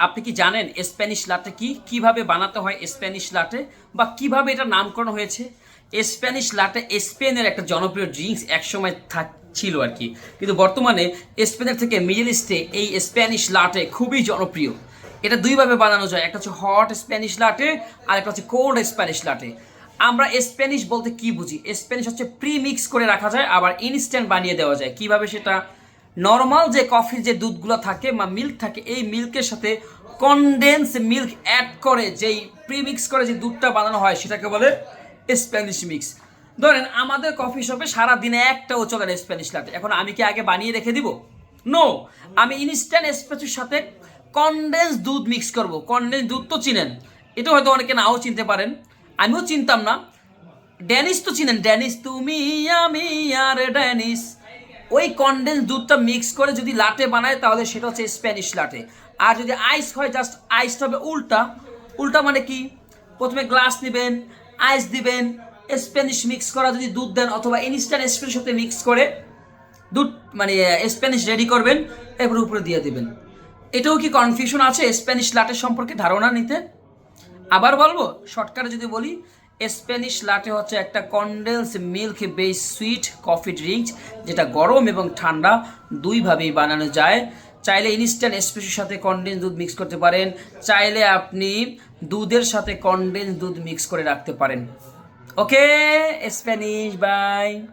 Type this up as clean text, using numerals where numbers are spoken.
আপনি কি জানেন স্প্যানিশ লাটে কি, কিভাবে বানাতে হয় স্প্যানিশ লাটে, বা কিভাবে এটা নামকরণ হয়েছে? স্প্যানিশ লাটে স্পেনের একটা জনপ্রিয় ড্রিঙ্কস একসময় ছিল আর কি, কিন্তু বর্তমানে স্পেনের থেকে মিডল ইস্টে এই স্প্যানিশ লাটে খুবই জনপ্রিয়। এটা দুইভাবে বানানো যায়, একটা হচ্ছে হট স্প্যানিশ লাটে আর একটা হচ্ছে কোল্ড স্প্যানিশ লাটে। আমরা স্প্যানিশ বলতে কি বুঝি? স্প্যানিশ হচ্ছে প্রি মিক্স করে রাখা যায়, আবার ইনস্ট্যান্ট বানিয়ে দেওয়া যায়। কিভাবে সেটা? নর্মাল যে কফির যে দুধগুলো থাকে বা মিল্ক থাকে, এই মিল্কের সাথে কনডেন্স মিল্ক অ্যাড করে যেই প্রিমিক্স করে যে দুধটা বানানো হয় সেটাকে বলে স্প্যানিশ মিক্স। ধরেন আমাদের কফি শপে সারাদিনে একটাও চলে না স্প্যানিশ লাটে, এখন আমি কি আগে বানিয়ে রেখে দিব? নো, আমি ইনস্ট্যান্ট এসপ্রেসোর সাথে কনডেন্স দুধ মিক্স করব। কনডেন্স দুধ তো চিনেন, এটা হয়তো অনেকে নাও চিনতে পারেন, আমিও চিনতাম না। ড্যানিশ তো চিনেন, ড্যানিশ তুমি আমি আর ড্যানিশ। ওই কনডেন্স দুধটা মিক্স করে যদি লাটে বানায় তাহলে সেটা হচ্ছে স্প্যানিশ লাটে। আর যদি আইস হয়, জাস্ট আইসটা হবে উল্টা। উল্টা মানে কি? প্রথমে গ্লাস নেবেন, আইস দিবেন, স্প্যানিশ মিক্স করা যদি দুধ দেন অথবা ইনস্ট্যান্ট এসপ্রেসোর সাথে মিক্স করে দুধ মানে স্প্যানিশ রেডি করবেন, এরপর উপরে দিয়ে দিবেন। এটাও কি কনফিউশন আছে স্প্যানিশ লাটের সম্পর্কে ধারণা নিতে? আবার বলবো, শর্টকাটে যদি বলি, স্প্যানিশ লাটে হচ্ছে একটা condense milk base sweet coffee drink, যেটা গরম এবং ঠান্ডা দুইভাবেই বানানো যায়। চাইলে ইনস্ট্যান্ট এসপ্রেসোর সাথে কনডেন্স দুধ মিক্স করতে পারেন, চাইলে আপনি দুধের সাথে কনডেন্স দুধ মিক্স করে রাখতে পারেন। ওকে, স্প্যানিশ বাই।